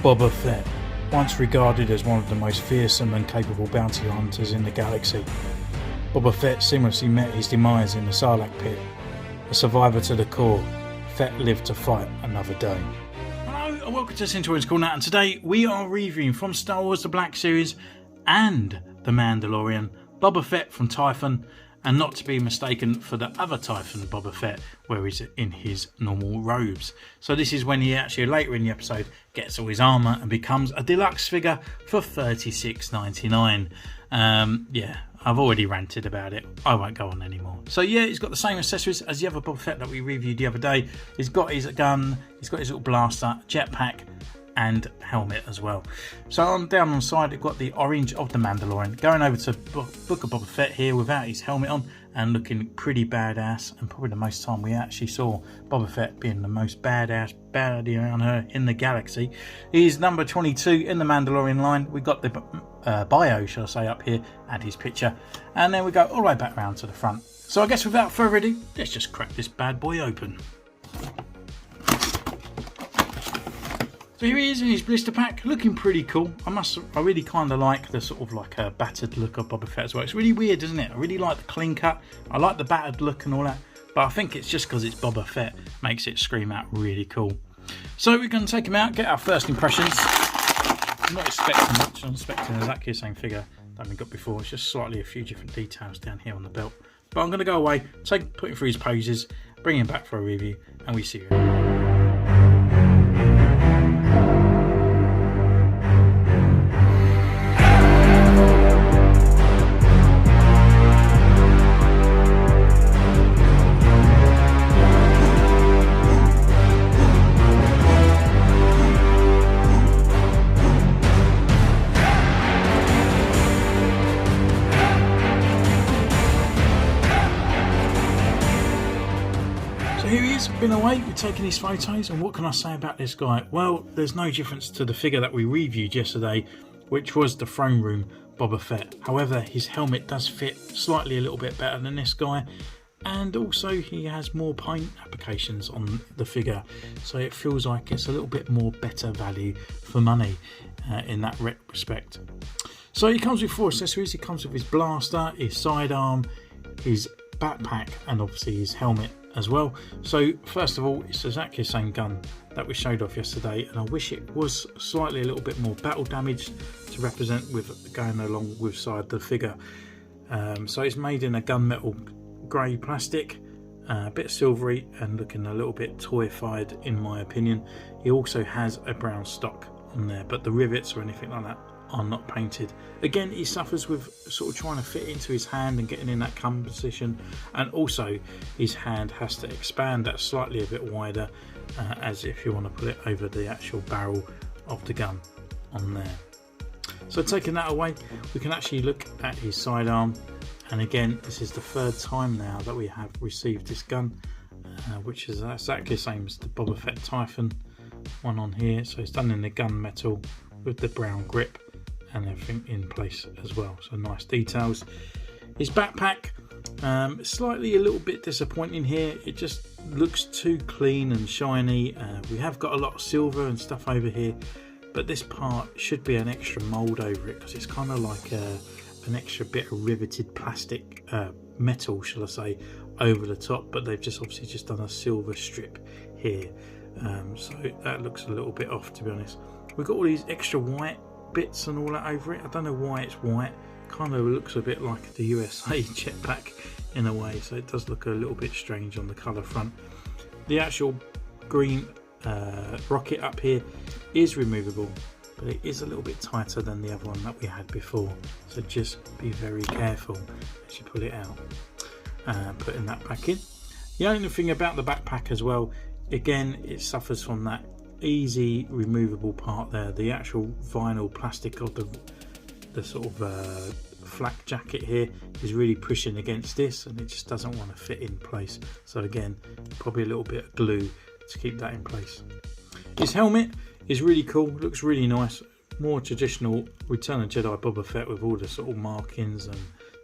Boba Fett, once regarded as one of the most fearsome and capable bounty hunters in the galaxy. Boba Fett seamlessly met his demise in the Sarlacc pit. A survivor to the core, Fett lived to fight another day. Hello and welcome to Centurions Corner, and today we are reviewing from Star Wars The Black Series and The Mandalorian, Boba Fett from Tython, and not to be mistaken for the other Tython Boba Fett, where he's in his normal robes. So this is when he actually later in the episode gets all his armour and becomes a deluxe figure for $36.99. Yeah, I've already ranted about it. I won't go on anymore. So yeah, he's got the same accessories as the other Boba Fett that we reviewed the other day. He's got his gun, he's got his little blaster, jetpack, and helmet as well. So down on the side, we've got the orange of the Mandalorian, going over to Book of Boba Fett here without his helmet on and looking pretty badass, and probably the most time we actually saw Boba Fett being the most badass baddie around her in the galaxy. He's number 22 in the Mandalorian line. We got the bio, shall I say, up here and his picture, and then we go all the way back round to the front. So I guess without further ado, let's just crack this bad boy open. So here he is in his blister pack, looking pretty cool. I really kind of like the sort of like a battered look of Boba Fett as well. It's really weird, isn't it? I really like the clean cut. I like the battered look and all that. But I think it's just because it's Boba Fett makes it scream out really cool. So we're going to take him out, get our first impressions. I'm not expecting much. I'm expecting exactly the same figure that we got before. It's just slightly a few different details down here on the belt. But I'm going to go away, put him through his poses, bring him back for a review, and we see you. Here he is, been away, we're taking his photos, and what can I say about this guy? Well, there's no difference to the figure that we reviewed yesterday, which was the throne room Boba Fett. However, his helmet does fit slightly a little bit better than this guy, and also he has more paint applications on the figure, so it feels like it's a little bit more better value for money in that respect. So he comes with 4 accessories. He comes with his blaster, his sidearm, his backpack, and obviously his helmet as well. So first of all, it's exactly the same gun that we showed off yesterday, and I wish it was slightly a little bit more battle damaged to represent with going along with side the figure. So it's made in a gunmetal grey plastic, a bit silvery and looking a little bit toyified in my opinion. He also has a brown stock on there, but the rivets or anything like that are not painted. Again, he suffers with sort of trying to fit into his hand and getting in that cum position, and also his hand has to expand that slightly a bit wider, as if you want to put it over the actual barrel of the gun on there. So taking that away, we can actually look at his sidearm, and again, this is the 3rd time now that we have received this gun, which is exactly the same as the Boba Fett Tython one on here. So it's done in the gunmetal with the brown grip and everything in place as well, so nice details. His backpack, slightly a little bit disappointing here. It just looks too clean and shiny. We have got a lot of silver and stuff over here, but this part should be an extra mold over it, because it's kind of like an extra bit of riveted plastic metal, shall I say, over the top, but they've just obviously just done a silver strip here, so that looks a little bit off, to be honest. We've got all these extra white bits and all that over it. I don't know why it's white. Kind of looks a bit like the USA jetpack in a way, so it does look a little bit strange on the colour front. The actual green rocket up here is removable, but it is a little bit tighter than the other one that we had before, so just be very careful as you pull it out, putting that back in. The only thing about the backpack as well, again, it suffers from that easy removable part there. The actual vinyl plastic of the sort of flak jacket here is really pushing against this, and it just doesn't want to fit in place. So again, probably a little bit of glue to keep that in place. His helmet is really cool, looks really nice, more traditional Return of Jedi Boba Fett with all the sort of markings and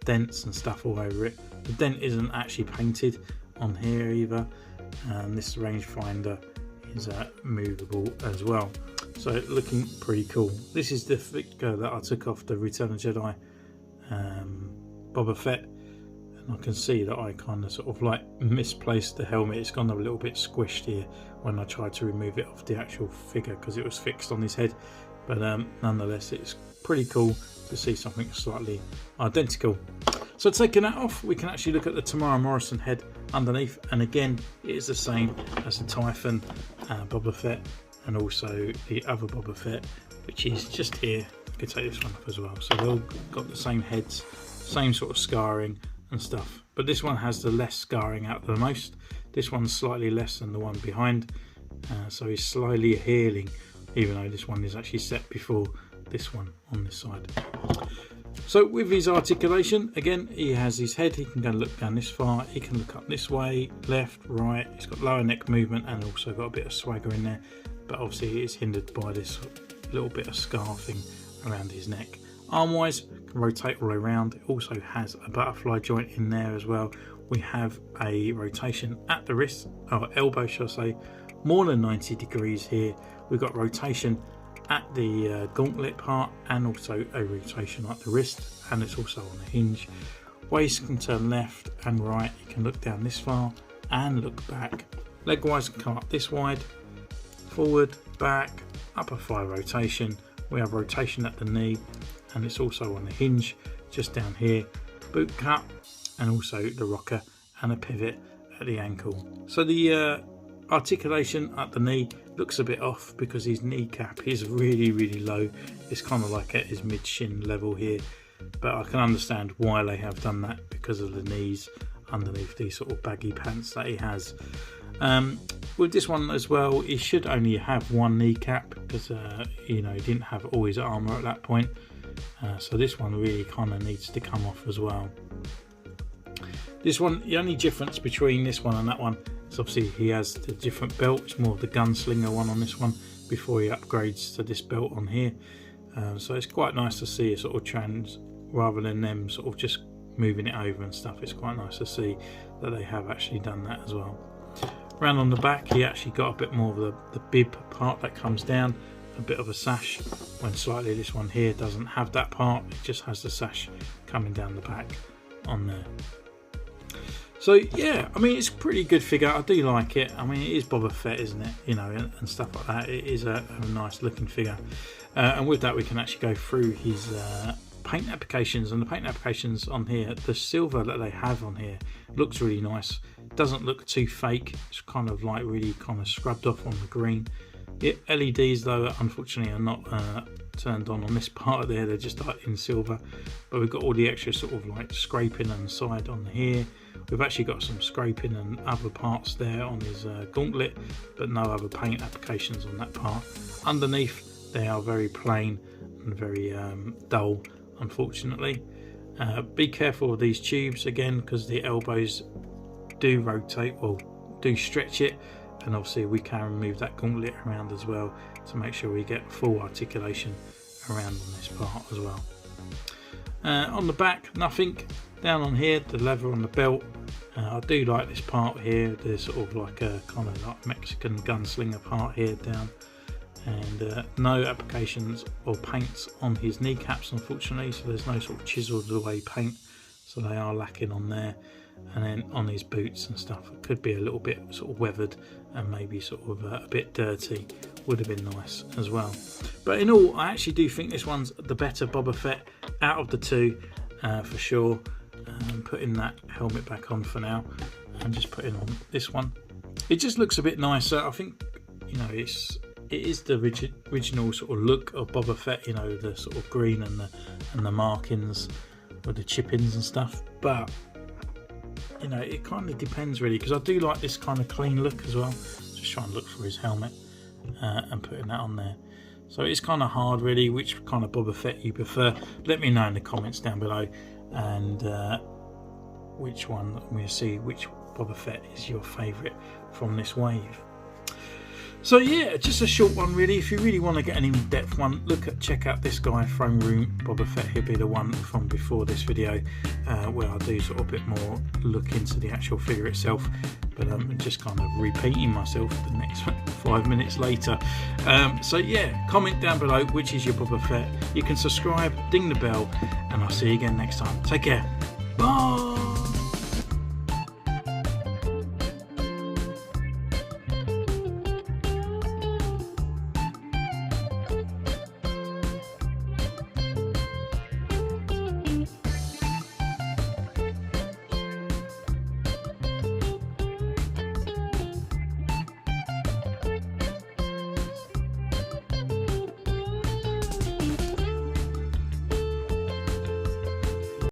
dents and stuff all over it. The dent isn't actually painted on here either, and this rangefinder is movable as well. So looking pretty cool. This is the figure that I took off the Return of the Jedi Boba Fett, and I can see that I kind of sort of like misplaced the helmet. It's gone a little bit squished here when I tried to remove it off the actual figure because it was fixed on his head. But nonetheless, it's pretty cool to see something slightly identical. So taking that off, we can actually look at the Tamara Morrison head underneath, and again it is the same as the Tython Boba Fett, and also the other Boba Fett, which is just here. You can take this one off as well. So they've all got the same heads, same sort of scarring and stuff, but this one has the less scarring out the most. This one's slightly less than the one behind, so he's slightly healing, even though this one is actually set before this one on this side. So with his articulation, again, he has his head, he can go and look down this far, he can look up this way, left, right, he's got lower neck movement and also got a bit of swagger in there, but obviously it is hindered by this little bit of scarfing around his neck. Arm wise, can rotate all the way around. It also has a butterfly joint in there as well. We have a rotation at the wrist, or elbow shall I say, more than 90 degrees here. We've got rotation at the gauntlet part and also a rotation at the wrist, and it's also on the hinge. Waist can turn left and right, you can look down this far and look back. Leg wise can come up this wide, forward, back, upper thigh rotation. We have rotation at the knee and it's also on the hinge just down here, boot cut, and also the rocker and a pivot at the ankle. So the articulation at the knee looks a bit off because his kneecap is really low. It's kind of like at his mid shin level here, but I can understand why they have done that because of the knees underneath these sort of baggy pants that he has. With this one as well, he should only have one kneecap because you know, he didn't have all his armour at that point, so this one really kind of needs to come off as well. This one, the only difference between this one and that one is obviously he has the different belt. It's more of the gunslinger one on this one before he upgrades to this belt on here. So it's quite nice to see a sort of trans rather than them sort of just moving it over and stuff. It's quite nice to see that they have actually done that as well. Round on the back, he actually got a bit more of the bib part that comes down, a bit of a sash, when slightly this one here doesn't have that part. It just has the sash coming down the back on there. So yeah, I mean, it's a pretty good figure. I do like it. I mean, it is Boba Fett, isn't it? You know, and stuff like that. It is a nice looking figure. And with that, we can actually go through his paint applications. And the paint applications on here, the silver that they have on here looks really nice. Doesn't look too fake. It's kind of like really kind of scrubbed off on the green. LEDs though, unfortunately, are not turned on this part there. They're just like in silver. But we've got all the extra sort of like scraping on the side on here. We've actually got some scraping and other parts there on his gauntlet, but no other paint applications on that part. Underneath, they are very plain and very dull, unfortunately. Be careful with these tubes again, because the elbows do rotate, or do stretch it, and obviously we can remove that gauntlet around as well to make sure we get full articulation around on this part as well. On the back, nothing. Down on here, the leather on the belt, I do like this part here. There's sort of like a kind of like Mexican gunslinger part here down, and no applications or paints on his kneecaps, unfortunately, so there's no sort of chiseled away paint, so they are lacking on there. And then on his boots and stuff, it could be a little bit sort of weathered and maybe sort of a bit dirty. Would have been nice as well. But in all, I actually do think this one's the better Boba Fett out of the two, for sure. Putting that helmet back on for now and just putting on this one, it just looks a bit nicer. I think, you know, it is the original sort of look of Boba Fett, you know, the sort of green and the markings with the chip-ins and stuff, but you know, it kind of depends really, because I do like this kind of clean look as well. Just trying to look for his helmet and putting that on there. So it's kind of hard really, which kind of Boba Fett you prefer. Let me know in the comments down below, and which one, we'll see which Boba Fett is your favourite from this wave. So yeah, just a short one really. If you really want to get an in-depth one, check out this guy, Throne Room Boba Fett. He'll be the one from before this video, where I do sort of a bit more look into the actual figure itself. But I'm just kind of repeating myself the next 5 minutes later. So yeah, comment down below which is your Boba Fett. You can subscribe, ding the bell, and I'll see you again next time. Take care. Bye.